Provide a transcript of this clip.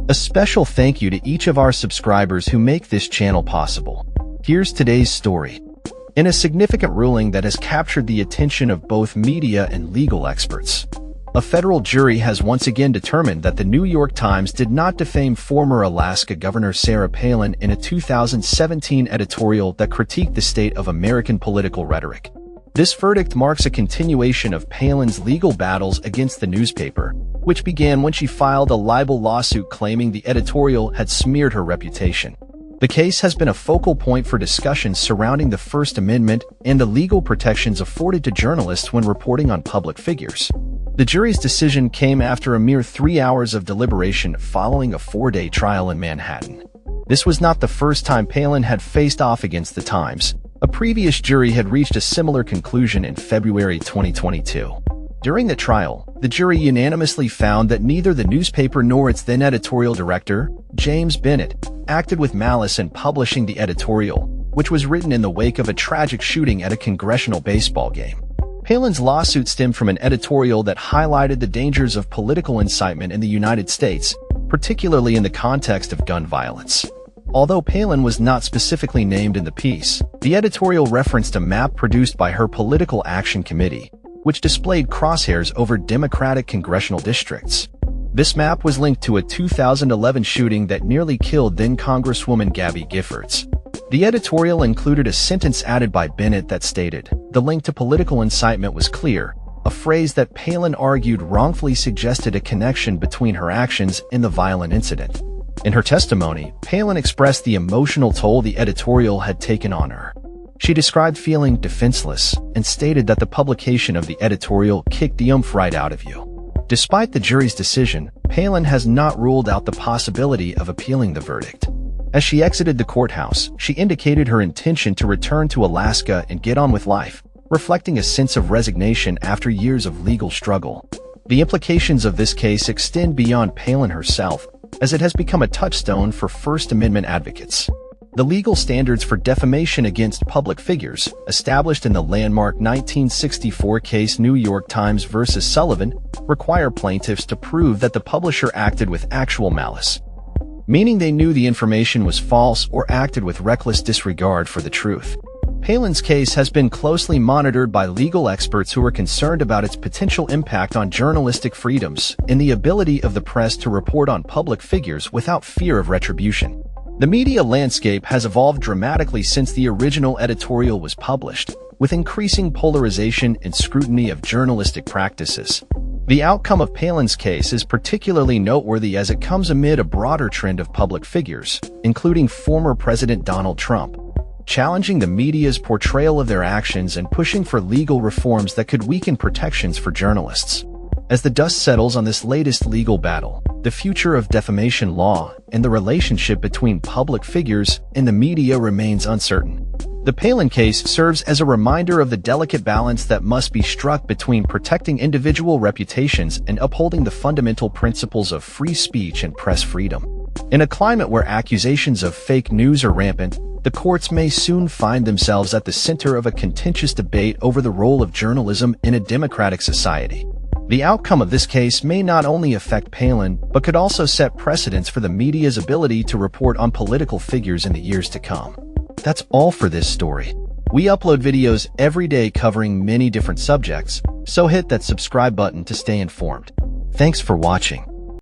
A special thank you to each of our subscribers who make this channel possible. Here's today's story. In a significant ruling that has captured the attention of both media and legal experts, a federal jury has once again determined that the New York Times did not defame former Alaska Governor Sarah Palin in a 2017 editorial that critiqued the state of American political rhetoric. This verdict marks a continuation of Palin's legal battles against the newspaper, which began when she filed a libel lawsuit claiming the editorial had smeared her reputation. The case has been a focal point for discussions surrounding the First Amendment and the legal protections afforded to journalists when reporting on public figures. The jury's decision came after a mere 3 hours of deliberation following a 4-day trial in Manhattan. This was not the first time Palin had faced off against the Times. A previous jury had reached a similar conclusion in February 2022. During the trial, the jury unanimously found that neither the newspaper nor its then editorial director, James Bennett, acted with malice in publishing the editorial, which was written in the wake of a tragic shooting at a congressional baseball game. Palin's lawsuit stemmed from an editorial that highlighted the dangers of political incitement in the United States, particularly in the context of gun violence. Although Palin was not specifically named in the piece, the editorial referenced a map produced by her Political Action Committee, which displayed crosshairs over Democratic congressional districts. This map was linked to a 2011 shooting that nearly killed then-Congresswoman Gabby Giffords. The editorial included a sentence added by Bennett that stated, "The link to political incitement was clear," a phrase that Palin argued wrongfully suggested a connection between her actions and the violent incident. In her testimony, Palin expressed the emotional toll the editorial had taken on her. She described feeling defenseless and stated that the publication of the editorial kicked the oomph right out of you. Despite the jury's decision, Palin has not ruled out the possibility of appealing the verdict. As she exited the courthouse, she indicated her intention to return to Alaska and get on with life, reflecting a sense of resignation after years of legal struggle. The implications of this case extend beyond Palin herself, as it has become a touchstone for First Amendment advocates. The legal standards for defamation against public figures, established in the landmark 1964 case New York Times v. Sullivan, require plaintiffs to prove that the publisher acted with actual malice, meaning they knew the information was false or acted with reckless disregard for the truth. Palin's case has been closely monitored by legal experts who are concerned about its potential impact on journalistic freedoms and the ability of the press to report on public figures without fear of retribution. The media landscape has evolved dramatically since the original editorial was published, with increasing polarization and scrutiny of journalistic practices. The outcome of Palin's case is particularly noteworthy as it comes amid a broader trend of public figures, including former President Donald Trump, challenging the media's portrayal of their actions and pushing for legal reforms that could weaken protections for journalists. As the dust settles on this latest legal battle, the future of defamation law and the relationship between public figures and the media remains uncertain. The Palin case serves as a reminder of the delicate balance that must be struck between protecting individual reputations and upholding the fundamental principles of free speech and press freedom. In a climate where accusations of fake news are rampant, the courts may soon find themselves at the center of a contentious debate over the role of journalism in a democratic society. The outcome of this case may not only affect Palin, but could also set precedents for the media's ability to report on political figures in the years to come. That's all for this story. We upload videos every day covering many different subjects, so hit that subscribe button to stay informed. Thanks for watching.